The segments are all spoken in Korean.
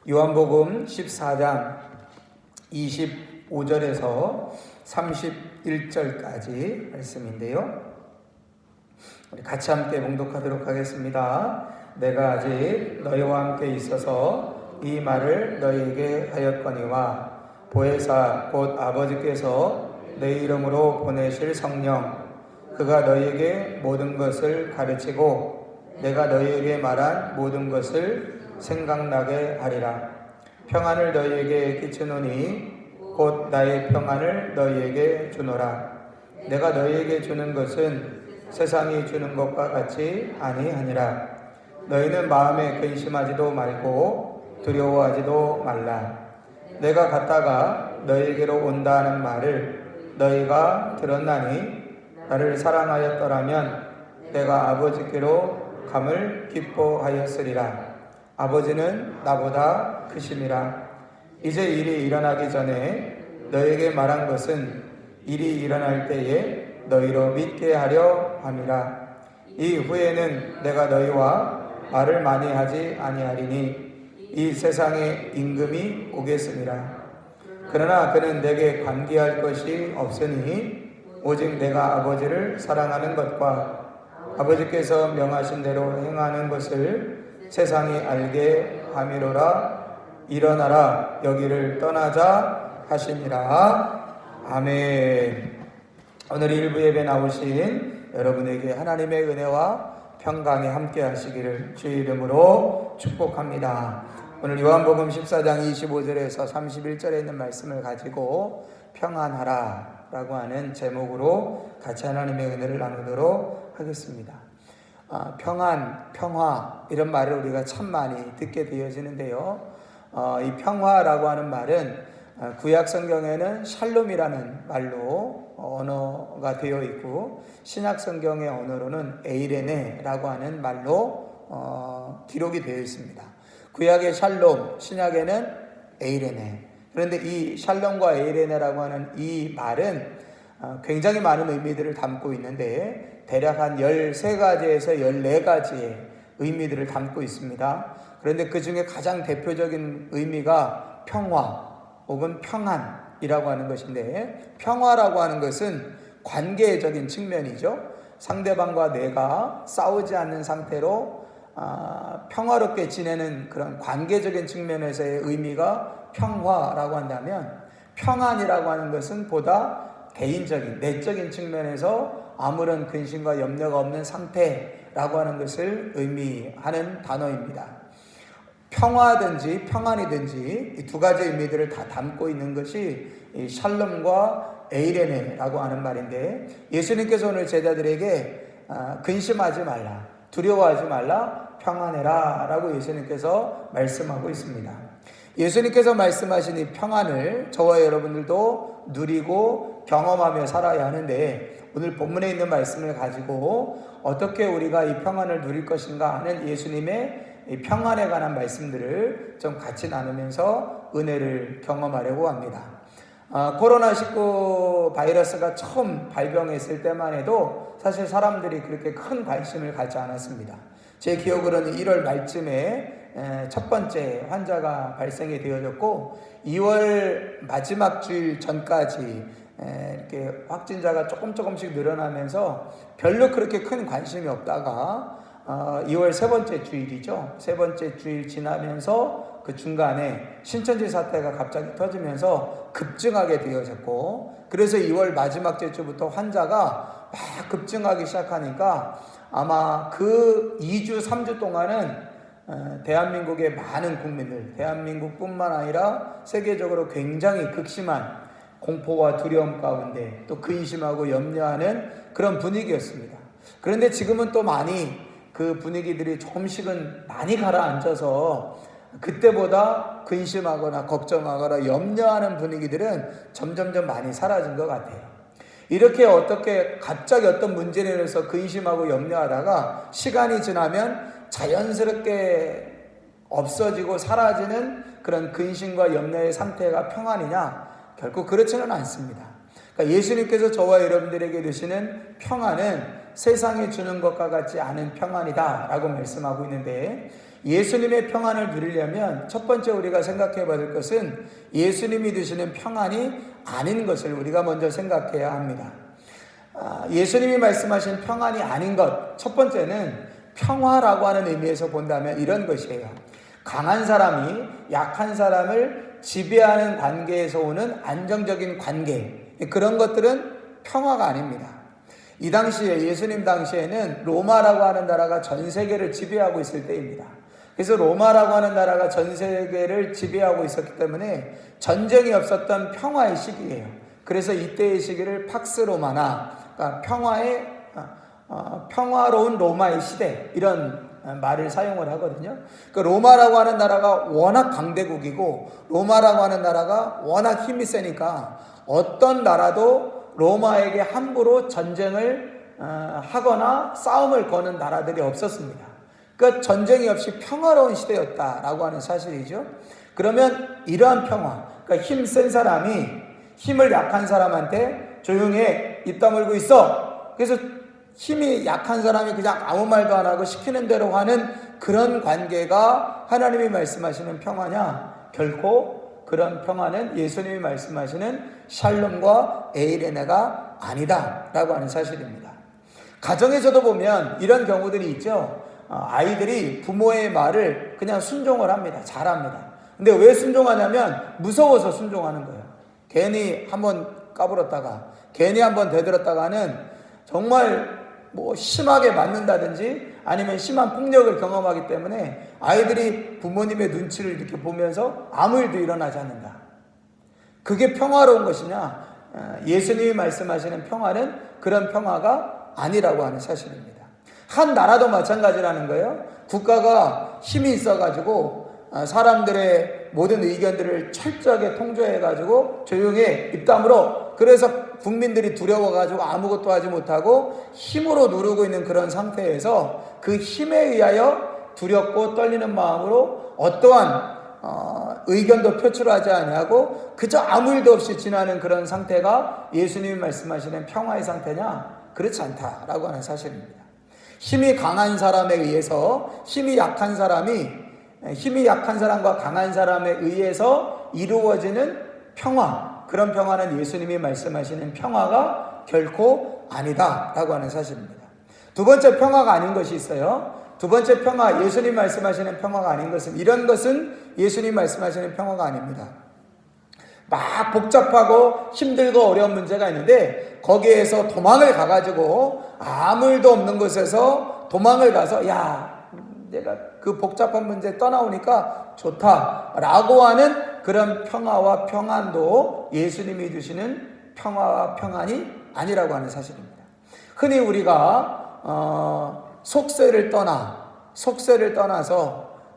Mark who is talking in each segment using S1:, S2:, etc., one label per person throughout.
S1: 요한복음 14장 25절에서 31절까지 말씀인데요. 우리 같이 함께 봉독하도록 하겠습니다. 내가 아직 너희와 함께 있어서 이 말을 너희에게 하였거니와 보혜사 곧 아버지께서 내 이름으로 보내실 성령 그가 너희에게 모든 것을 가르치고 내가 너희에게 말한 모든 것을 생각나게 하리라. 평안을 너희에게 끼치노니 곧 나의 평안을 너희에게 주노라. 내가 너희에게 주는 것은 세상이 주는 것과 같이 아니하니라. 너희는 마음에 근심하지도 말고 두려워하지도 말라. 내가 갔다가 너희에게로 온다는 말을 너희가 들었나니 나를 사랑하였더라면 내가 아버지께로 감을 기뻐하였으리라. 아버지는 나보다 크심이라. 이제 일이 일어나기 전에 너희에게 말한 것은 일이 일어날 때에 너희로 믿게 하려 함이라. 이후에는 내가 너희와 말을 많이 하지 아니하리니 이 세상에 임금이 오겠으니라. 그러나 그는 내게 관계할 것이 없으니 오직 내가 아버지를 사랑하는 것과 아버지께서 명하신 대로 행하는 것을 세상이 알게 함이로라. 일어나라 여기를 떠나자 하시니라. 아멘. 오늘 일부 예배 나오신 여러분에게 하나님의 은혜와 평강이 함께 하시기를 주의 이름으로 축복합니다. 오늘 요한복음 14장 25절에서 31절에 있는 말씀을 가지고 평안하라 라고 하는 제목으로 같이 하나님의 은혜를 나누도록 하겠습니다. 평안, 평화 이런 말을 우리가 참 많이 듣게 되어지는데요. 이 평화라고 하는 말은 구약 성경에는 샬롬이라는 말로 언어가 되어 있고 신약 성경의 언어로는 에이레네라고 하는 말로 기록이 되어 있습니다. 구약의 샬롬, 신약에는 에이레네. 그런데 이 샬롬과 에이레네라고 하는 이 말은 굉장히 많은 의미들을 담고 있는데 대략 한 13가지에서 14가지의 의미들을 담고 있습니다. 그런데 그 중에 가장 대표적인 의미가 평화 혹은 평안이라고 하는 것인데 평화라고 하는 것은 관계적인 측면이죠. 상대방과 내가 싸우지 않는 상태로 평화롭게 지내는 그런 관계적인 측면에서의 의미가 평화라고 한다면 평안이라고 하는 것은 보다 개인적인 내적인 측면에서 아무런 근심과 염려가 없는 상태라고 하는 것을 의미하는 단어입니다. 평화든지 평안이든지 이 두 가지 의미들을 다 담고 있는 것이 이 샬롬과 에이레네라고 하는 말인데 예수님께서 오늘 제자들에게 근심하지 말라, 두려워하지 말라, 평안해라 라고 예수님께서 말씀하고 있습니다. 예수님께서 말씀하신 이 평안을 저와 여러분들도 누리고 경험하며 살아야 하는데 오늘 본문에 있는 말씀을 가지고 어떻게 우리가 이 평안을 누릴 것인가 하는 예수님의 이 평안에 관한 말씀들을 좀 같이 나누면서 은혜를 경험하려고 합니다. 코로나19 바이러스가 처음 발병했을 때만 해도 사실 사람들이 그렇게 큰 관심을 갖지 않았습니다. 제 기억으로는 1월 말쯤에 첫 번째 환자가 발생이 되어졌고 2월 마지막 주일 전까지 이렇게 확진자가 조금씩 늘어나면서 별로 그렇게 큰 관심이 없다가 2월 세 번째 주일이죠. 세 번째 주일 지나면서 그 중간에 신천지 사태가 갑자기 터지면서 급증하게 되어졌고 그래서 2월 마지막 주부터 환자가 막 급증하기 시작하니까 아마 그 2주 3주 동안은 대한민국의 많은 국민들, 대한민국뿐만 아니라 세계적으로 굉장히 극심한 공포와 두려움 가운데 또 근심하고 염려하는 그런 분위기였습니다. 그런데 지금은 또 많이 그 분위기들이 조금씩은 많이 가라앉아서 그때보다 근심하거나 걱정하거나 염려하는 분위기들은 점점점 많이 사라진 것 같아요. 이렇게 어떻게 갑자기 어떤 문제로 인해서 근심하고 염려하다가 시간이 지나면 자연스럽게 없어지고 사라지는 그런 근심과 염려의 상태가 평안이냐? 결코 그렇지는 않습니다. 그러니까 예수님께서 저와 여러분들에게 주시는 평안은 세상이 주는 것과 같지 않은 평안이다 라고 말씀하고 있는데, 예수님의 평안을 누리려면 첫 번째 우리가 생각해 봐야 될 것은 예수님이 주시는 평안이 아닌 것을 우리가 먼저 생각해야 합니다. 예수님이 말씀하신 평안이 아닌 것, 첫 번째는 평화라고 하는 의미에서 본다면 이런 것이에요. 강한 사람이 약한 사람을 지배하는 관계에서 오는 안정적인 관계, 그런 것들은 평화가 아닙니다. 이 당시에, 예수님 당시에는 로마라고 하는 나라가 전 세계를 지배하고 있을 때입니다. 그래서 로마라고 하는 나라가 전 세계를 지배하고 있었기 때문에 전쟁이 없었던 평화의 시기예요. 그래서 이때의 시기를 팍스 로마나, 그러니까 평화로운 로마의 시대, 이런 말을 사용을 하거든요. 그 로마라고 하는 나라가 워낙 강대국이고 로마라고 하는 나라가 워낙 힘이 세니까 어떤 나라도 로마에게 함부로 전쟁을 하거나 싸움을 거는 나라들이 없었습니다. 그러니까 전쟁이 없이 평화로운 시대였다라고 하는 사실이죠. 그러면 이러한 평화, 그러니까 힘센 사람이 힘을 약한 사람한테 조용해, 입 다물고 있어. 그래서 힘이 약한 사람이 그냥 아무 말도 안 하고 시키는 대로 하는 그런 관계가 하나님이 말씀하시는 평화냐? 결코 그런 평화는 예수님이 말씀하시는 샬롬과 에이레네가 아니다 라고 하는 사실입니다. 가정에서도 보면 이런 경우들이 있죠. 아이들이 부모의 말을 그냥 순종을 합니다. 잘합니다. 근데 왜 순종하냐면 무서워서 순종하는 거예요. 괜히 한번 까불었다가 괜히 한번 대들었다가는 정말 심하게 맞는다든지 아니면 심한 폭력을 경험하기 때문에 아이들이 부모님의 눈치를 이렇게 보면서 아무 일도 일어나지 않는다. 그게 평화로운 것이냐? 예수님이 말씀하시는 평화는 그런 평화가 아니라고 하는 사실입니다. 한 나라도 마찬가지라는 거예요. 국가가 힘이 있어가지고 사람들의 모든 의견들을 철저하게 통제해가지고 조용히 입 다물어. 그래서 국민들이 두려워가지고 아무것도 하지 못하고 힘으로 누르고 있는 그런 상태에서 그 힘에 의하여 두렵고 떨리는 마음으로 어떠한 의견도 표출하지 아니하고 그저 아무 일도 없이 지나는 그런 상태가 예수님이 말씀하시는 평화의 상태냐? 그렇지 않다라고 하는 사실입니다. 힘이 강한 사람에 의해서 힘이 약한 사람과 강한 사람에 의해서 이루어지는 평화, 그런 평화는 예수님이 말씀하시는 평화가 결코 아니다라고 하는 사실입니다. 두 번째 평화가 아닌 것이 있어요. 두 번째 평화, 예수님 말씀하시는 평화가 아닌 것은, 이런 것은 예수님 말씀하시는 평화가 아닙니다. 막 복잡하고 힘들고 어려운 문제가 있는데 거기에서 도망을 가가지고 아무 일도 없는 곳에서 도망을 가서 야, 내가 그 복잡한 문제 떠나오니까 좋다라고 하는 그런 평화와 평안도 예수님이 주시는 평화와 평안이 아니라고 하는 사실입니다. 흔히 우리가 속세를 떠나서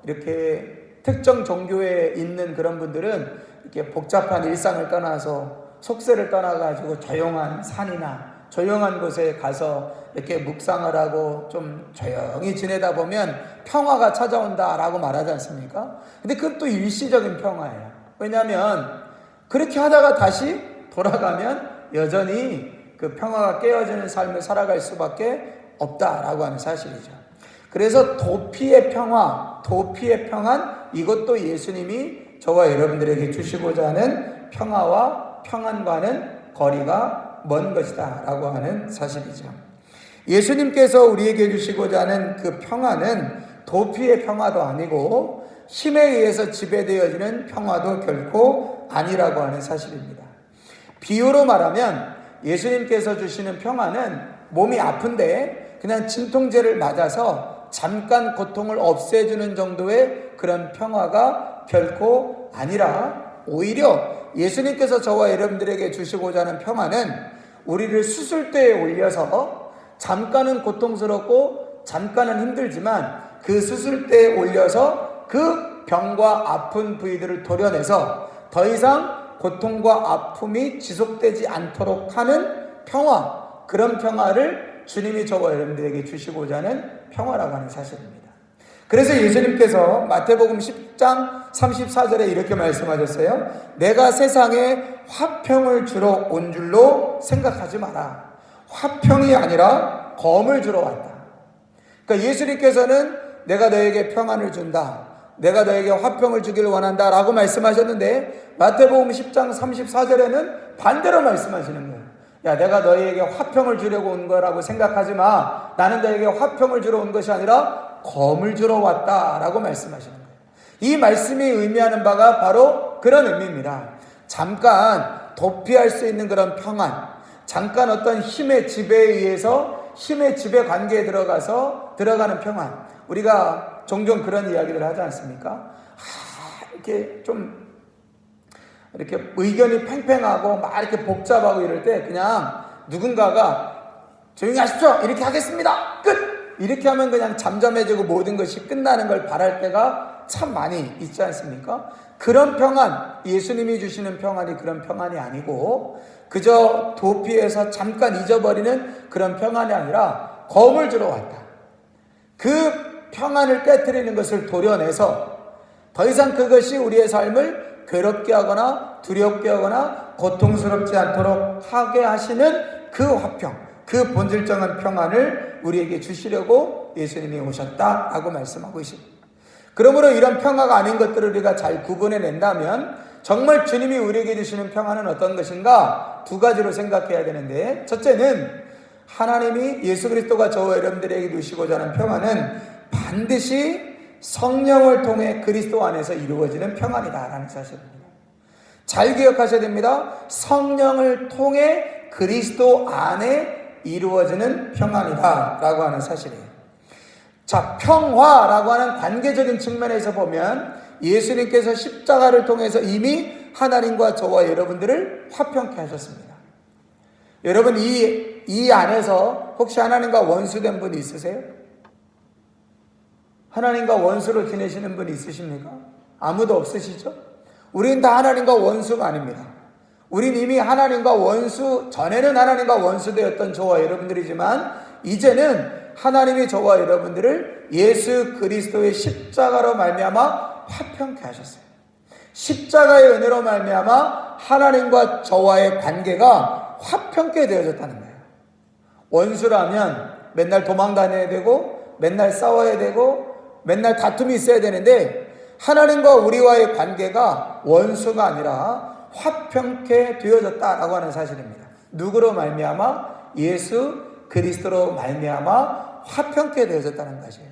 S1: 이렇게 특정 종교에 있는 그런 분들은 이렇게 복잡한 일상을 떠나서 속세를 떠나가지고 조용한 산이나 조용한 곳에 가서 이렇게 묵상을 하고 좀 조용히 지내다 보면 평화가 찾아온다라고 말하지 않습니까? 근데 그건 또 일시적인 평화예요. 왜냐하면 그렇게 하다가 다시 돌아가면 여전히 그 평화가 깨어지는 삶을 살아갈 수밖에 없다라고 하는 사실이죠. 그래서 도피의 평화, 도피의 평안, 이것도 예수님이 저와 여러분들에게 주시고자 하는 평화와 평안과는 거리가 먼 것이다 라고 하는 사실이죠. 예수님께서 우리에게 주시고자 하는 그 평화는 도피의 평화도 아니고 힘에 의해서 지배되어지는 평화도 결코 아니라고 하는 사실입니다. 비유로 말하면 예수님께서 주시는 평화는 몸이 아픈데 그냥 진통제를 맞아서 잠깐 고통을 없애주는 정도의 그런 평화가 결코 아니라 오히려 예수님께서 저와 여러분들에게 주시고자 하는 평화는 우리를 수술대에 올려서 잠깐은 고통스럽고 잠깐은 힘들지만 그 수술대에 올려서 그 병과 아픈 부위들을 도려내서 더 이상 고통과 아픔이 지속되지 않도록 하는 평화, 그런 평화를 주님이 저와 여러분들에게 주시고자 하는 평화라고 하는 사실입니다. 그래서 예수님께서 마태복음 10장 34절에 이렇게 말씀하셨어요. 내가 세상에 화평을 주러 온 줄로 생각하지 마라. 화평이 아니라 검을 주러 왔다. 그러니까 예수님께서는 내가 너에게 평안을 준다, 내가 너에게 화평을 주기를 원한다 라고 말씀하셨는데, 마태복음 10장 34절에는 반대로 말씀하시는 거예요. 야, 내가 너희에게 화평을 주려고 온 거라고 생각하지 마. 나는 너희에게 화평을 주러 온 것이 아니라 검을 주러 왔다 라고 말씀하시는 거예요. 이 말씀이 의미하는 바가 바로 그런 의미입니다. 잠깐 도피할 수 있는 그런 평안, 잠깐 어떤 힘의 지배에 의해서 힘의 지배 관계에 들어가는 평안. 우리가 종종 그런 이야기를 하지 않습니까? 이렇게 좀 이렇게 의견이 팽팽하고 막 이렇게 복잡하고 이럴 때 그냥 누군가가 조용히 하십시오, 이렇게 하겠습니다, 끝! 이렇게 하면 그냥 잠잠해지고 모든 것이 끝나는 걸 바랄 때가 참 많이 있지 않습니까? 그런 평안, 예수님이 주시는 평안이 그런 평안이 아니고 그저 도피해서 잠깐 잊어버리는 그런 평안이 아니라 검을 주러 왔다. 그 평안을 깨트리는 것을 도려내서 더 이상 그것이 우리의 삶을 괴롭게 하거나 두렵게 하거나 고통스럽지 않도록 하게 하시는 그 화평, 그 본질적인 평안을 우리에게 주시려고 예수님이 오셨다라고 말씀하고 있습니다. 그러므로 이런 평화가 아닌 것들을 우리가 잘 구분해낸다면 정말 주님이 우리에게 주시는 평안은 어떤 것인가? 두 가지로 생각해야 되는데, 첫째는 하나님이 예수 그리스도가 저와 여러분들에게 주시고자 하는 평안은 반드시 성령을 통해 그리스도 안에서 이루어지는 평안이다라는 사실입니다. 잘 기억하셔야 됩니다. 성령을 통해 그리스도 안에 이루어지는 평안이다라고 하는 사실이에요. 자, 평화라고 하는 관계적인 측면에서 보면 예수님께서 십자가를 통해서 이미 하나님과 저와 여러분들을 화평케 하셨습니다. 여러분, 이 안에서 혹시 하나님과 원수된 분이 있으세요? 하나님과 원수로 지내시는 분이 있으십니까? 아무도 없으시죠? 우린 다 하나님과 원수가 아닙니다. 우린 이미 하나님과 원수, 전에는 하나님과 원수되었던 저와 여러분들이지만 이제는 하나님이 저와 여러분들을 예수 그리스도의 십자가로 말미암아 화평케 하셨어요. 십자가의 은혜로 말미암아 하나님과 저와의 관계가 화평케 되어졌다는 거예요. 원수라면 맨날 도망 다녀야 되고 맨날 싸워야 되고 맨날 다툼이 있어야 되는데, 하나님과 우리와의 관계가 원수가 아니라 화평케 되어졌다라고 하는 사실입니다. 누구로 말미암아? 예수 그리스도로 말미암아 화평케 되어졌다는 것이에요.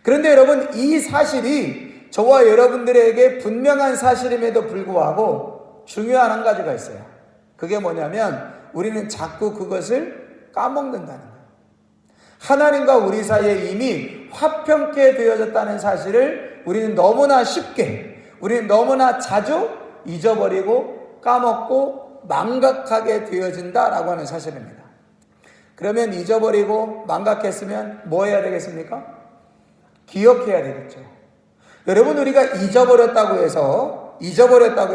S1: 그런데 여러분, 이 사실이 저와 여러분들에게 분명한 사실임에도 불구하고 중요한 한 가지가 있어요. 그게 뭐냐면 우리는 자꾸 그것을 까먹는다는 거예요. 하나님과 우리 사이에 이미 화평케 되어졌다는 사실을 우리는 너무나 쉽게, 우리는 너무나 자주 잊어버리고 까먹고 망각하게 되어진다라고 하는 사실입니다. 그러면 잊어버리고 망각했으면 뭐 해야 되겠습니까? 기억해야 되겠죠. 여러분, 우리가 잊어버렸다고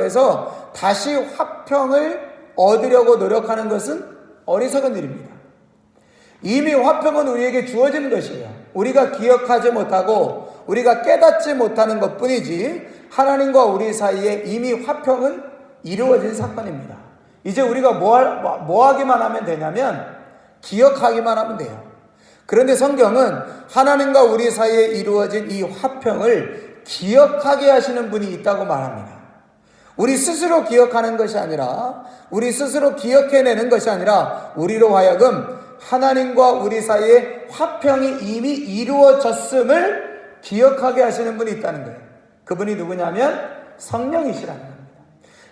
S1: 해서 다시 화평을 얻으려고 노력하는 것은 어리석은 일입니다. 이미 화평은 우리에게 주어진 것이에요. 우리가 기억하지 못하고 우리가 깨닫지 못하는 것뿐이지 하나님과 우리 사이에 이미 화평은 이루어진 사건입니다. 이제 우리가 뭐 하기만 하면 되냐면 기억하기만 하면 돼요. 그런데 성경은 하나님과 우리 사이에 이루어진 이 화평을 기억하게 하시는 분이 있다고 말합니다. 우리 스스로 기억하는 것이 아니라, 우리 스스로 기억해내는 것이 아니라 우리로 하여금 하나님과 우리 사이에 화평이 이미 이루어졌음을 기억하게 하시는 분이 있다는 거예요. 그분이 누구냐면 성령이시라는 겁니다.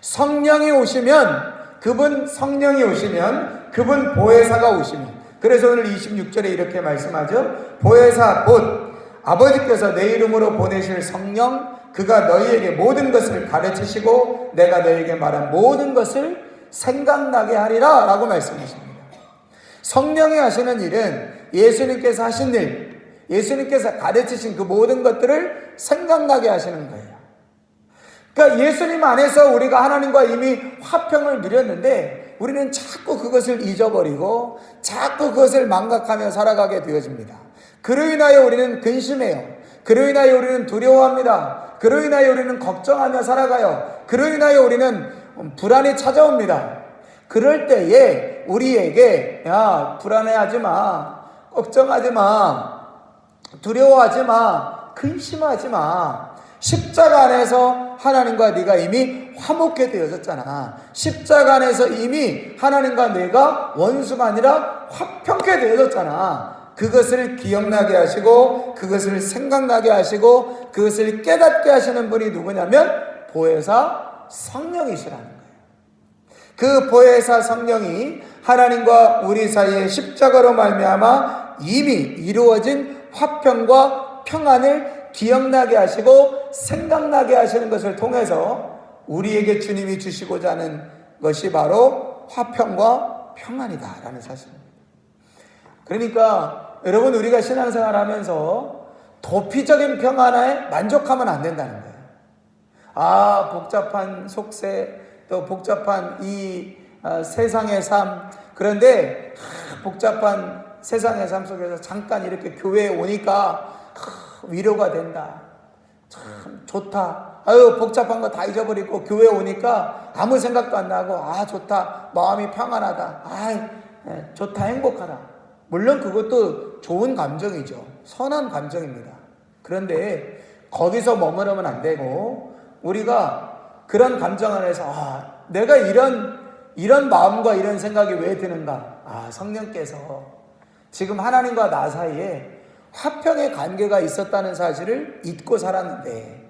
S1: 성령이 오시면 그분 보혜사가 오시면, 그래서 오늘 26절에 이렇게 말씀하죠. 보혜사 곧 아버지께서 내 이름으로 보내실 성령, 그가 너희에게 모든 것을 가르치시고 내가 너희에게 말한 모든 것을 생각나게 하리라 라고 말씀하십니다. 성령이 하시는 일은 예수님께서 하신 일, 예수님께서 가르치신 그 모든 것들을 생각나게 하시는 거예요. 그러니까 예수님 안에서 우리가 하나님과 이미 화평을 누렸는데 우리는 자꾸 그것을 잊어버리고 자꾸 그것을 망각하며 살아가게 되어집니다. 그로 인하여 우리는 근심해요. 그로 인하여 우리는 두려워합니다. 그로 인하여 우리는 걱정하며 살아가요. 그로 인하여 우리는 불안이 찾아옵니다. 그럴 때에 우리에게 야, 불안해하지 마. 걱정하지 마. 두려워하지 마. 근심하지 마. 십자가 안에서 하나님과 네가 이미 화목해 되어졌잖아. 십자가 안에서 이미 하나님과 내가 원수가 아니라 화평케 되어졌잖아. 그것을 기억나게 하시고 그것을 생각나게 하시고 그것을 깨닫게 하시는 분이 누구냐면 보혜사 성령이시라는 거예요. 그 보혜사 성령이 하나님과 우리 사이에 십자가로 말미암아 이미 이루어진 화평과 평안을 기억나게 하시고 생각나게 하시는 것을 통해서 우리에게 주님이 주시고자 하는 것이 바로 화평과 평안이다라는 사실입니다. 그러니까 여러분, 우리가 신앙생활 하면서 도피적인 평안에 만족하면 안 된다는 거예요. 복잡한 속세, 또 복잡한 이 세상의 삶, 그런데 복잡한 세상의 삶 속에서 잠깐 이렇게 교회에 오니까 위로가 된다. 참 좋다. 복잡한 거 다 잊어버리고 교회 오니까 아무 생각도 안 나고 좋다. 마음이 평안하다. 좋다. 행복하다. 물론 그것도 좋은 감정이죠. 선한 감정입니다. 그런데 거기서 머무르면 안 되고 우리가 그런 감정 안에서 내가 이런 마음과 이런 생각이 왜 드는가? 성령께서 지금 하나님과 나 사이에 화평의 관계가 있었다는 사실을 잊고 살았는데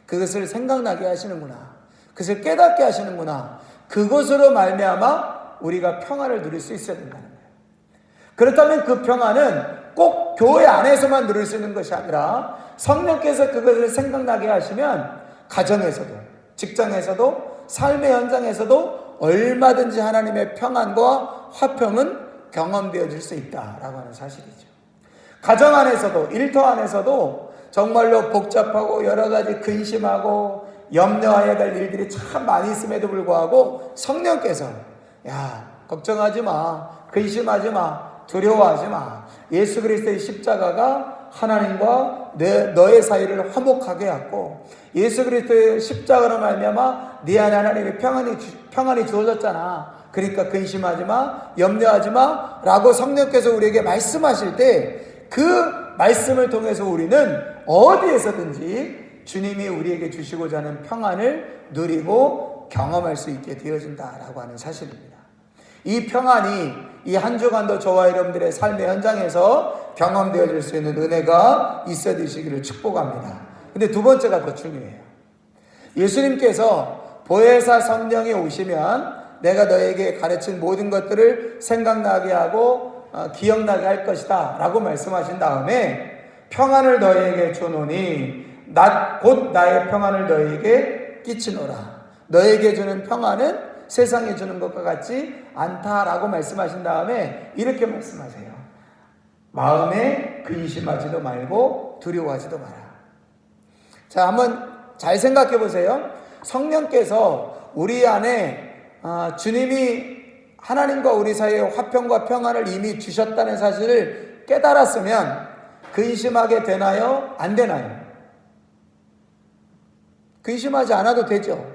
S1: 그것을 생각나게 하시는구나. 그것을 깨닫게 하시는구나. 그것으로 말미암아 우리가 평안을 누릴 수 있어야 된다는 거예요. 그렇다면 그 평안은 꼭 교회 안에서만 누릴 수 있는 것이 아니라 성령께서 그것을 생각나게 하시면 가정에서도, 직장에서도, 삶의 현장에서도 얼마든지 하나님의 평안과 화평은 경험되어질 수 있다라고 하는 사실이죠. 가정 안에서도, 일터 안에서도 정말로 복잡하고 여러 가지 근심하고 염려해야 될 일들이 참 많이 있음에도 불구하고 성령께서 걱정하지 마, 근심하지 마, 두려워하지 마. 예수 그리스도의 십자가가 하나님과 너의 사이를 화목하게 하고 예수 그리스도의 십자가로 말미암아 네 안에 하나님의 평안이 주어졌잖아. 그러니까 근심하지 마, 염려하지 마 라고 성령께서 우리에게 말씀하실 때 그 말씀을 통해서 우리는 어디에서든지 주님이 우리에게 주시고자 하는 평안을 누리고 경험할 수 있게 되어진다라고 하는 사실입니다. 이 평안이 이 한 주간도 저와 여러분들의 삶의 현장에서 경험되어질 수 있는 은혜가 있어 되시기를 축복합니다. 근데 두 번째가 더 중요해요. 예수님께서 보혜사 성령이 오시면 내가 너에게 가르친 모든 것들을 생각나게 하고 기억나게 할 것이다 라고 말씀하신 다음에 평안을 너에게 주노니 곧 나의 평안을 너에게 끼치노라. 너에게 주는 평안은 세상에 주는 것과 같지 않다라고 말씀하신 다음에 이렇게 말씀하세요. 마음에 근심하지도 말고 두려워하지도 마라. 자, 한번 잘 생각해 보세요. 성령께서 우리 안에 주님이 하나님과 우리 사이에 화평과 평안을 이미 주셨다는 사실을 깨달았으면 근심하게 되나요? 안 되나요? 근심하지 않아도 되죠.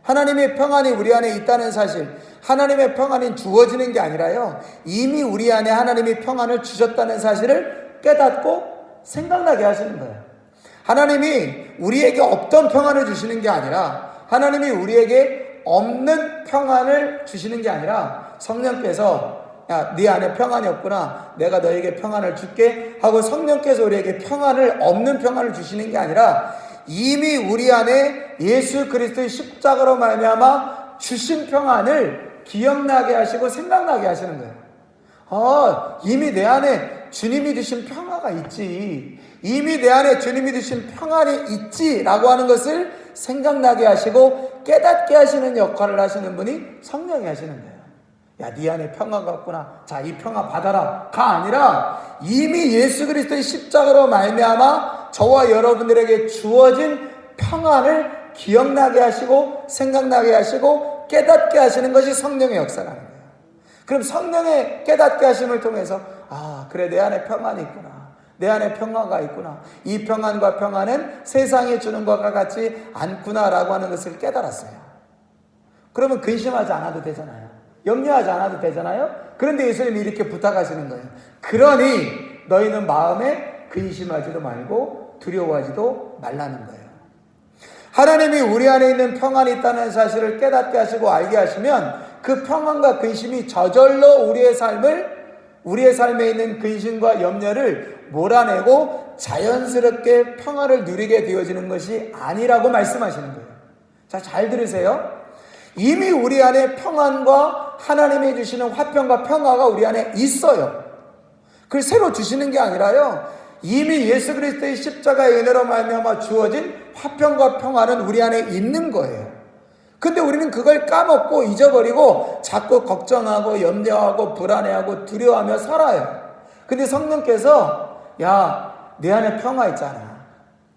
S1: 하나님의 평안이 우리 안에 있다는 사실, 하나님의 평안이 주어지는 게 아니라요, 이미 우리 안에 하나님이 평안을 주셨다는 사실을 깨닫고 생각나게 하시는 거예요. 하나님이 우리에게 없던 평안을 주시는 게 아니라 하나님이 우리에게 없는 평안을 주시는 게 아니라 성령께서 네 안에 평안이 없구나, 내가 너에게 평안을 줄게 하고 성령께서 우리에게 없는 평안을 주시는 게 아니라 이미 우리 안에 예수 그리스도의 십자가로 말미암아 주신 평안을 기억나게 하시고 생각나게 하시는 거예요. 이미 내 안에 주님이 주신 평화가 있지, 이미 내 안에 주님이 주신 평안이 있지 라고 하는 것을 생각나게 하시고 깨닫게 하시는 역할을 하시는 분이 성령이 하시는 거예요. 네 안에 평화가 없구나, 자, 이 평화 받아라 가 아니라 이미 예수 그리스도의 십자가로 말미암아 저와 여러분들에게 주어진 평안을 기억나게 하시고 생각나게 하시고 깨닫게 하시는 것이 성령의 역사라는 거예요. 그럼 성령의 깨닫게 하심을 통해서 그래, 내 안에 평안이 있구나, 내 안에 평화가 있구나, 이 평안과 평안은 세상이 주는 것과 같지 않구나 라고 하는 것을 깨달았어요. 그러면 근심하지 않아도 되잖아요. 염려하지 않아도 되잖아요. 그런데 예수님이 이렇게 부탁하시는 거예요. 그러니 너희는 마음에 근심하지도 말고 두려워하지도 말라는 거예요. 하나님이 우리 안에 있는 평안이 있다는 사실을 깨닫게 하시고 알게 하시면 그 평안과 근심이 저절로 우리의 삶에 있는 근심과 염려를 몰아내고 자연스럽게 평안을 누리게 되어지는 것이 아니라고 말씀하시는 거예요. 자, 잘 들으세요. 이미 우리 안에 평안과 하나님이 주시는 화평과 평화가 우리 안에 있어요. 그걸 새로 주시는 게 아니라요, 이미 예수 그리스도의 십자가의 은혜로 말미암아 주어진 화평과 평화는 우리 안에 있는 거예요. 근데 우리는 그걸 까먹고 잊어버리고 자꾸 걱정하고 염려하고 불안해하고 두려워하며 살아요. 근데 성령께서 야, 내 안에 평화 있잖아.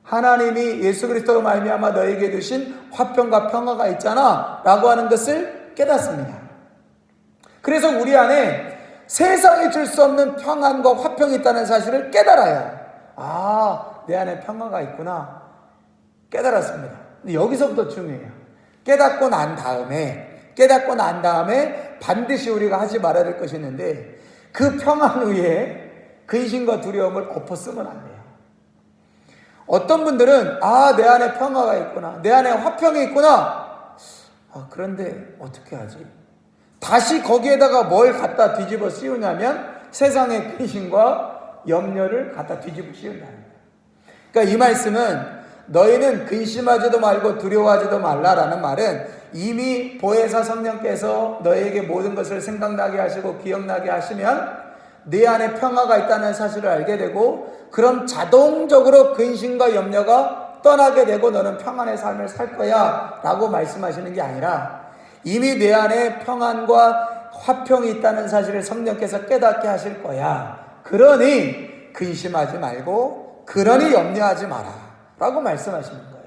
S1: 하나님이 예수 그리스도로 말미암아 너에게 주신 화평과 평화가 있잖아 라고 하는 것을 깨닫습니다. 그래서 우리 안에 세상이 줄 수 없는 평안과 화평이 있다는 사실을 깨달아요. 아, 내 안에 평화가 있구나 깨달았습니다. 근데 여기서부터 중요해요. 깨닫고 난 다음에 반드시 우리가 하지 말아야 될 것이 있는데, 그 평안 위에 근심과 두려움을 엎어쓰면 안 돼요. 어떤 분들은 내 안에 평화가 있구나, 내 안에 화평이 있구나. 그런데 어떻게 하지? 다시 거기에다가 뭘 갖다 뒤집어 씌우냐면 세상의 근심과 염려를 갖다 뒤집어 씌운다는 거예요. 그러니까 이 말씀은 너희는 근심하지도 말고 두려워하지도 말라라는 말은 이미 보혜사 성령께서 너희에게 모든 것을 생각나게 하시고 기억나게 하시면 네 안에 평화가 있다는 사실을 알게 되고, 그럼 자동적으로 근심과 염려가 떠나게 되고 너는 평안의 삶을 살 거야 라고 말씀하시는 게 아니라, 이미 내 안에 평안과 화평이 있다는 사실을 성령께서 깨닫게 하실 거야. 그러니 근심하지 말고 그러니 염려하지 마라 라고 말씀하시는 거예요.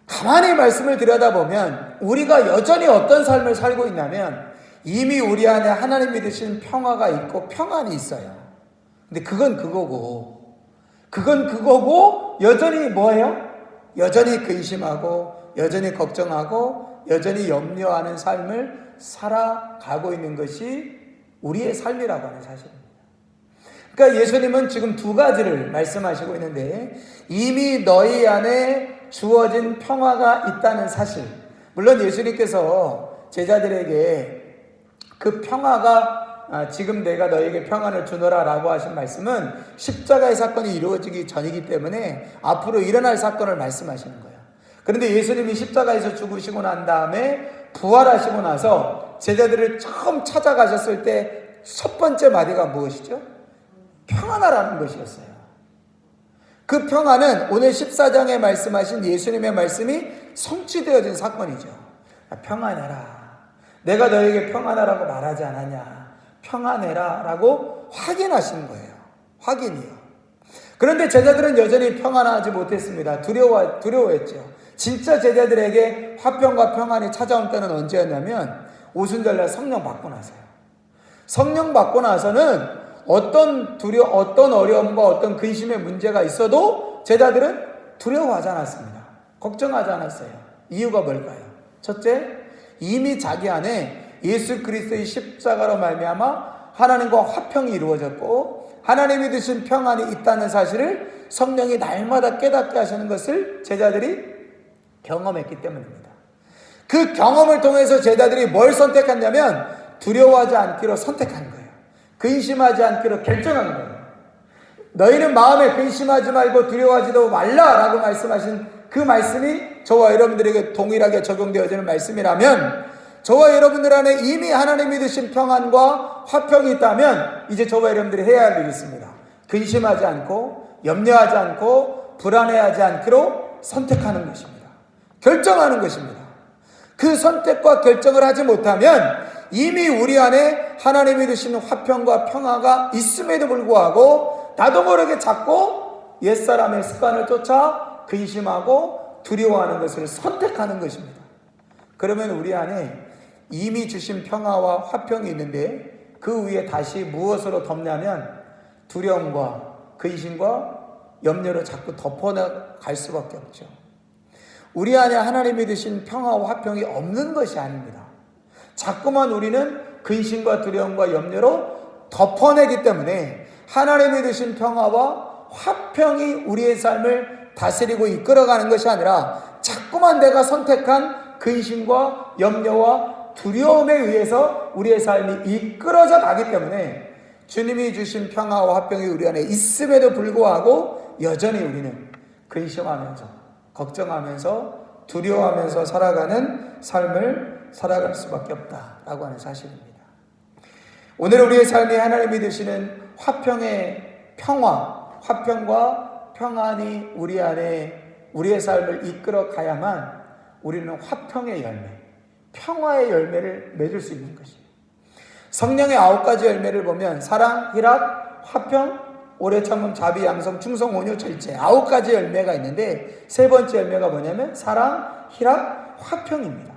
S1: 가만히 말씀을 들여다보면 우리가 여전히 어떤 삶을 살고 있냐면, 이미 우리 안에 하나님이 주신 평화가 있고 평안이 있어요. 근데 그건 그거고 여전히 뭐예요? 여전히 근심하고 여전히 걱정하고 여전히 염려하는 삶을 살아가고 있는 것이 우리의 삶이라고 하는 사실입니다. 그러니까 예수님은 지금 두 가지를 말씀하시고 있는데, 이미 너희 안에 주어진 평화가 있다는 사실. 물론 예수님께서 제자들에게 그 평화가 지금 내가 너에게 평안을 주노라 라고 하신 말씀은 십자가의 사건이 이루어지기 전이기 때문에 앞으로 일어날 사건을 말씀하시는 거예요. 그런데 예수님이 십자가에서 죽으시고 난 다음에 부활하시고 나서 제자들을 처음 찾아가셨을 때 첫 번째 마디가 무엇이죠? 평안하라는 것이었어요. 그 평안은 오늘 14장에 말씀하신 예수님의 말씀이 성취되어진 사건이죠. 평안해라. 내가 너에게 평안하라고 말하지 않았냐. 평안해라 라고 확인하신 거예요. 확인이요. 그런데 제자들은 여전히 평안하지 못했습니다. 두려워했죠. 진짜 제자들에게 화평과 평안이 찾아온 때는 언제였냐면 오순절날 성령 받고 나서요. 성령 받고 나서는 어떤 어려움과 어떤 근심의 문제가 있어도 제자들은 두려워하지 않았습니다. 걱정하지 않았어요. 이유가 뭘까요? 첫째, 이미 자기 안에 예수 그리스도의 십자가로 말미암아 하나님과 화평이 이루어졌고 하나님이 주신 평안이 있다는 사실을 성령이 날마다 깨닫게 하시는 것을 제자들이 경험했기 때문입니다. 그 경험을 통해서 제자들이 뭘 선택했냐면 두려워하지 않기로 선택한 거예요. 근심하지 않기로 결정한 거예요. 너희는 마음에 근심하지 말고 두려워하지도 말라라고 말씀하신 그 말씀이 저와 여러분들에게 동일하게 적용되어지는 말씀이라면, 저와 여러분들 안에 이미 하나님이 주신 평안과 화평이 있다면 이제 저와 여러분들이 해야 할 일이 있습니다. 근심하지 않고 염려하지 않고 불안해하지 않기로 선택하는 것입니다. 결정하는 것입니다. 그 선택과 결정을 하지 못하면 이미 우리 안에 하나님이 주시는 화평과 평화가 있음에도 불구하고 나도 모르게 자꾸 옛사람의 습관을 쫓아 근심하고 두려워하는 것을 선택하는 것입니다. 그러면 우리 안에 이미 주신 평화와 화평이 있는데 그 위에 다시 무엇으로 덮냐면 두려움과 근심과 염려로 자꾸 덮어갈 수밖에 없죠. 우리 안에 하나님이 주신 평화와 화평이 없는 것이 아닙니다. 자꾸만 우리는 근심과 두려움과 염려로 덮어내기 때문에 하나님이 주신 평화와 화평이 우리의 삶을 다스리고 이끌어가는 것이 아니라 자꾸만 내가 선택한 근심과 염려와 두려움에 의해서 우리의 삶이 이끌어져 가기 때문에 주님이 주신 평화와 화평이 우리 안에 있음에도 불구하고 여전히 우리는 근심하면서 걱정하면서 두려워하면서 살아가는 삶을 살아갈 수밖에 없다라고 하는 사실입니다. 오늘 우리의 삶이 하나님이 주시는 화평의 평화, 화평과 평안이 우리 안에 우리의 삶을 이끌어 가야만 우리는 화평의 열매, 평화의 열매를 맺을 수 있는 것입니다. 성령의 9가지 열매를 보면 사랑, 희락, 화평, 오래 참음, 자비, 양성, 충성, 온유, 절제 9가지 열매가 있는데 세 번째 열매가 뭐냐면 사랑, 희락, 화평입니다.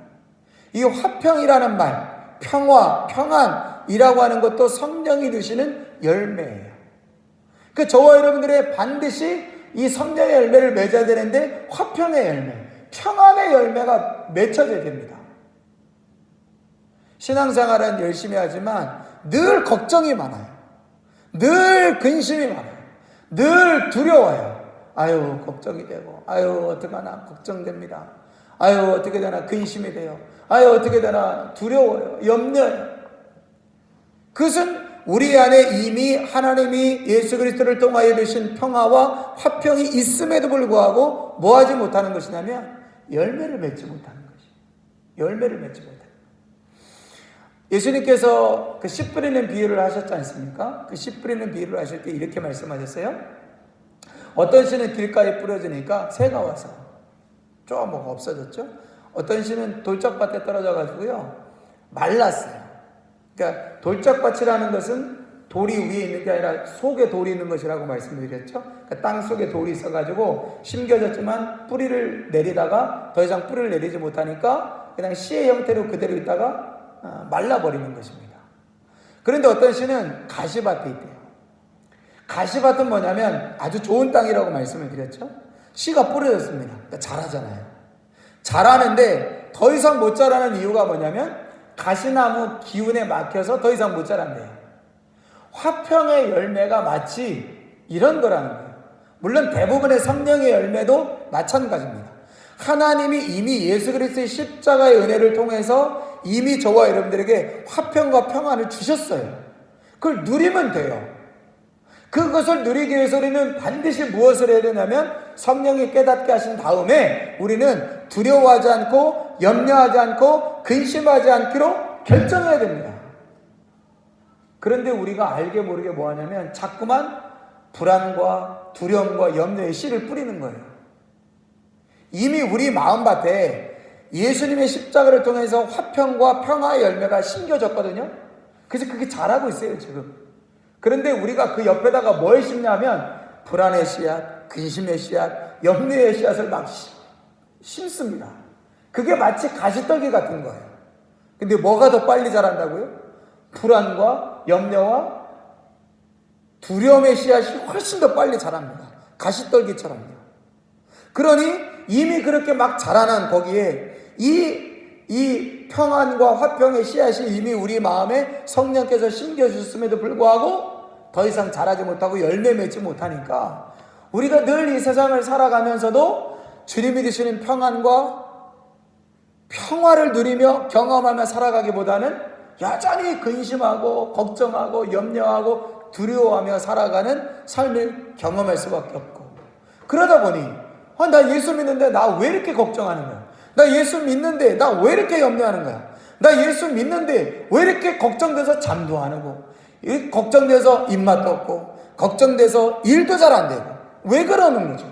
S1: 이 화평이라는 말, 평화, 평안이라고 하는 것도 성령이 주시는 열매예요. 그 저와 여러분들의 반드시 이 성령의 열매를 맺어야 되는데 화평의 열매, 평안의 열매가 맺혀져야 됩니다. 신앙생활은 열심히 하지만 늘 걱정이 많아요. 늘 근심이 많아요. 늘 두려워요. 아유 걱정이 되고 아유 어떡하나 걱정됩니다. 아유 어떻게 되나 근심이 돼요. 아유 어떻게 되나 두려워요. 염려해요. 그것은 우리 안에 이미 하나님이 예수 그리스도를 통하여 주신 평화와 화평이 있음에도 불구하고 뭐 하지 못하는 것이냐면 열매를 맺지 못하는 것이에요. 열매를 맺지 못하는 것이에요. 예수님께서 그 씨 뿌리는 비유를 하셨지 않습니까? 그 씨 뿌리는 비유를 하실 때 이렇게 말씀하셨어요. 어떤 씨는 길가에 뿌려지니까 새가 와서 좀 뭐가 없어졌죠. 어떤 씨는 돌짝밭에 떨어져 가지고요 말랐어요. 그러니까 돌짝밭이라는 것은 돌이 위에 있는 게 아니라 속에 돌이 있는 것이라고 말씀드렸죠. 그러니까 땅 속에 돌이 있어가지고 심겨졌지만 뿌리를 내리다가 더 이상 뿌리를 내리지 못하니까 그냥 씨의 형태로 그대로 있다가 말라버리는 것입니다. 그런데 어떤 씨는 가시밭에 있대요. 가시밭은 뭐냐면 아주 좋은 땅이라고 말씀을 드렸죠. 씨가 뿌려졌습니다. 그러니까 자라잖아요. 자라는데 더 이상 못 자라는 이유가 뭐냐면 가시나무 기운에 막혀서 더 이상 못 자란대요. 화평의 열매가 마치 이런 거라는 거예요. 물론 대부분의 성령의 열매도 마찬가지입니다. 하나님이 이미 예수 그리스도의 십자가의 은혜를 통해서 이미 저와 여러분들에게 화평과 평안을 주셨어요. 그걸 누리면 돼요. 그것을 누리기 위해서 우리는 반드시 무엇을 해야 되냐면 성령이 깨닫게 하신 다음에 우리는 두려워하지 않고 염려하지 않고 근심하지 않기로 결정해야 됩니다. 그런데 우리가 알게 모르게 뭐 하냐면 자꾸만 불안과 두려움과 염려의 씨를 뿌리는 거예요. 이미 우리 마음밭에 예수님의 십자가를 통해서 화평과 평화의 열매가 심겨졌거든요. 그래서 그게 자라고 있어요 지금. 그런데 우리가 그 옆에다가 뭘 심냐면 불안의 씨앗, 근심의 씨앗, 염려의 씨앗을 막 심습니다. 그게 마치 가시떨기 같은 거예요. 근데 뭐가 더 빨리 자란다고요? 불안과 염려와 두려움의 씨앗이 훨씬 더 빨리 자랍니다. 가시떨기처럼요. 그러니 이미 그렇게 막 자라난 거기에 이 평안과 화평의 씨앗이 이미 우리 마음에 성령께서 심겨주셨음에도 불구하고 더 이상 자라지 못하고 열매 맺지 못하니까 우리가 늘 이 세상을 살아가면서도 주님이 주시는 평안과 평화를 누리며 경험하며 살아가기보다는 여전히 근심하고 걱정하고 염려하고 두려워하며 살아가는 삶을 경험할 수밖에 없고, 그러다 보니 나 예수 믿는데 나 왜 이렇게 걱정하는 거야? 나 예수 믿는데 나 왜 이렇게 염려하는 거야? 나 예수 믿는데 왜 이렇게 걱정돼서 잠도 안 오고, 걱정돼서 입맛도 없고, 걱정돼서 일도 잘 안 되고, 왜 그러는 거죠?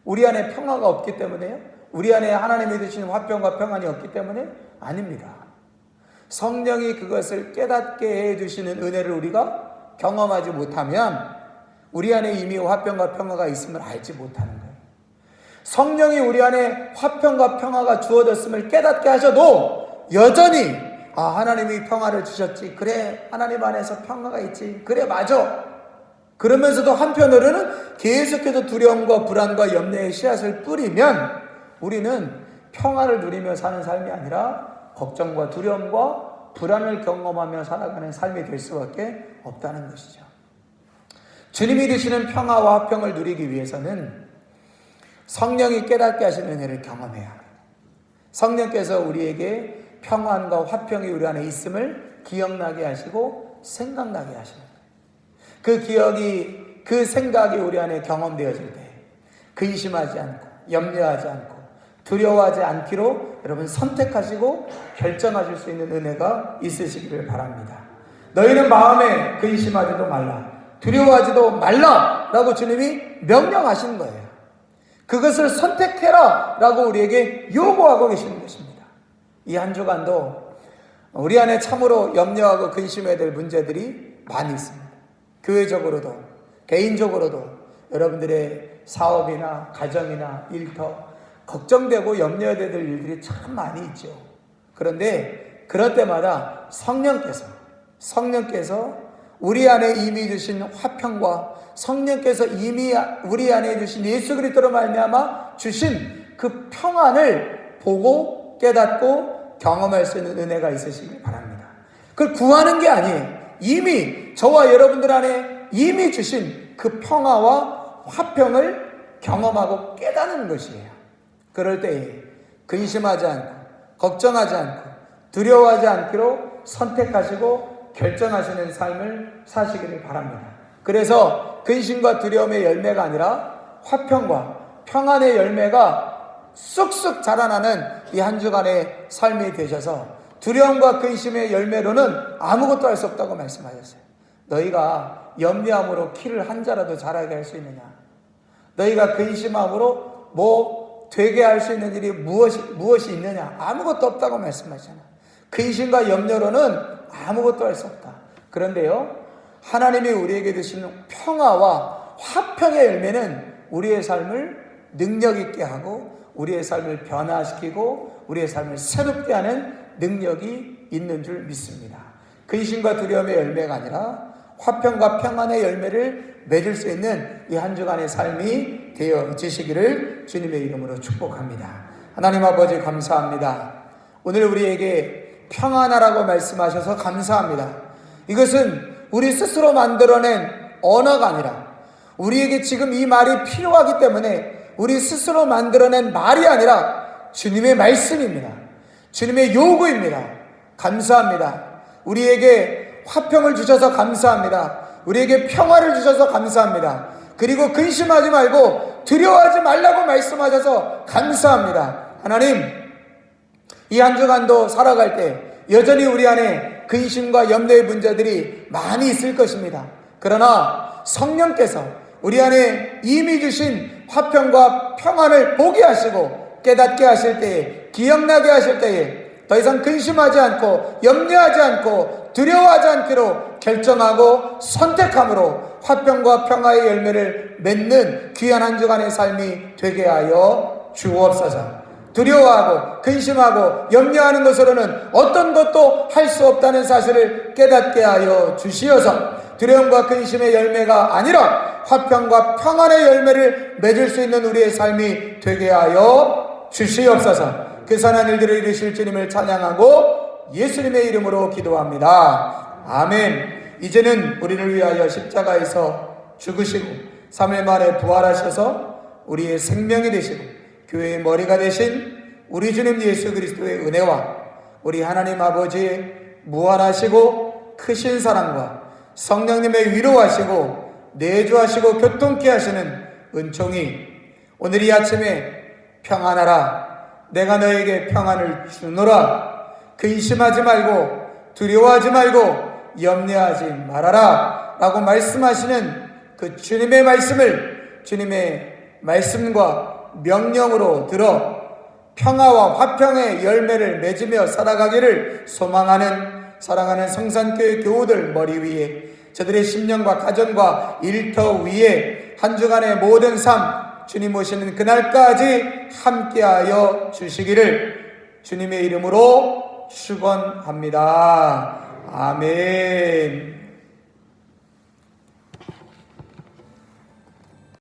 S1: 우리 안에 평화가 없기 때문에요? 우리 안에 하나님이 주시는 화평과 평안이 없기 때문에? 아닙니다. 성령이 그것을 깨닫게 해주시는 은혜를 우리가 경험하지 못하면 우리 안에 이미 화평과 평화가 있음을 알지 못하는 거예요. 성령이 우리 안에 화평과 평화가 주어졌음을 깨닫게 하셔도 여전히 하나님이 평화를 주셨지, 그래 하나님 안에서 평화가 있지, 그래 맞아, 그러면서도 한편으로는 계속해서 두려움과 불안과 염려의 씨앗을 뿌리면 우리는 평화를 누리며 사는 삶이 아니라 걱정과 두려움과 불안을 경험하며 살아가는 삶이 될 수밖에 없다는 것이죠. 주님이 주시는 평화와 화평을 누리기 위해서는 성령이 깨닫게 하시는 은혜를 경험해야 합니다. 성령께서 우리에게 평안과 화평이 우리 안에 있음을 기억나게 하시고 생각나게 하시는 거예요. 그 기억이, 그 생각이 우리 안에 경험되어질 때 근심하지 않고 염려하지 않고 두려워하지 않기로 여러분 선택하시고 결정하실 수 있는 은혜가 있으시기를 바랍니다. 너희는 마음에 근심하지도 말라, 두려워하지도 말라 라고 주님이 명령하시는 거예요. 그것을 선택해라 라고 우리에게 요구하고 계시는 것입니다. 이 한 주간도 우리 안에 참으로 염려하고 근심해야 될 문제들이 많이 있습니다. 교회적으로도 개인적으로도 여러분들의 사업이나 가정이나 일터 걱정되고 염려해야 될 일들이 참 많이 있죠. 그런데 그럴 때마다 성령께서 우리 안에 이미 주신 화평과 성령께서 이미 우리 안에 주신 예수 그리스도로 말미암아 주신 그 평안을 보고 깨닫고 경험할 수 있는 은혜가 있으시길 바랍니다. 그걸 구하는 게 아니에요. 이미 저와 여러분들 안에 이미 주신 그 평화와 화평을 경험하고 깨닫는 것이에요. 그럴 때에 근심하지 않고 걱정하지 않고 두려워하지 않기로 선택하시고 결정하시는 삶을 사시기를 바랍니다. 그래서 근심과 두려움의 열매가 아니라 화평과 평안의 열매가 쑥쑥 자라나는 이 한 주간의 삶이 되셔서 두려움과 근심의 열매로는 아무것도 할 수 없다고 말씀하셨어요. 너희가 염려함으로 키를 한 자라도 자라게 할 수 있느냐? 너희가 근심함으로 되게 할 수 있는 일이 무엇이 있느냐? 아무것도 없다고 말씀하잖아요. 근심과 염려로는 아무것도 할 수 없다. 그런데요, 하나님이 우리에게 주시는 평화와 화평의 열매는 우리의 삶을 능력 있게 하고 우리의 삶을 변화시키고 우리의 삶을 새롭게 하는 능력이 있는 줄 믿습니다. 근심과 두려움의 열매가 아니라 화평과 평안의 열매를 맺을 수 있는 이 한 주간의 삶이 되어지시기를 주님의 이름으로 축복합니다. 하나님 아버지 감사합니다. 오늘 우리에게 평안하라고 말씀하셔서 감사합니다. 이것은 우리 스스로 만들어낸 언어가 아니라 우리에게 지금 이 말이 필요하기 때문에 우리 스스로 만들어낸 말이 아니라 주님의 말씀입니다. 주님의 요구입니다. 감사합니다. 우리에게 화평을 주셔서 감사합니다. 우리에게 평화를 주셔서 감사합니다. 그리고 근심하지 말고 두려워하지 말라고 말씀하셔서 감사합니다. 하나님, 이 한 주간도 살아갈 때 여전히 우리 안에 근심과 염려의 문제들이 많이 있을 것입니다. 그러나 성령께서 우리 안에 이미 주신 화평과 평안을 보게 하시고 깨닫게 하실 때에, 기억나게 하실 때에 더 이상 근심하지 않고 염려하지 않고 두려워하지 않기로 결정하고 선택함으로 화평과 평화의 열매를 맺는 귀한 한 주간의 삶이 되게 하여 주옵소서. 두려워하고 근심하고 염려하는 것으로는 어떤 것도 할 수 없다는 사실을 깨닫게 하여 주시어서 두려움과 근심의 열매가 아니라 화평과 평안의 열매를 맺을 수 있는 우리의 삶이 되게 하여 주시옵소서. 그 선한 일들을 이루실 주님을 찬양하고 예수님의 이름으로 기도합니다. 아멘. 이제는 우리를 위하여 십자가에서 죽으시고 3일 만에 부활하셔서 우리의 생명이 되시고 교회의 머리가 되신 우리 주님 예수 그리스도의 은혜와 우리 하나님 아버지의 무한하시고 크신 사랑과 성령님의 위로하시고 내주하시고 교통케 하시는 은총이 오늘 이 아침에 평안하라, 내가 너에게 평안을 주노라, 근심하지 말고 두려워하지 말고 염려하지 말아라 라고 말씀하시는 그 주님의 말씀을 주님의 말씀과 명령으로 들어 평화와 화평의 열매를 맺으며 살아가기를 소망하는 사랑하는 성산교회 교우들 머리 위에, 저들의 심령과 가정과 일터 위에 한 주간의 모든 삶 주님 오시는 그날까지 함께하여 주시기를 주님의 이름으로 축원합니다. 아멘.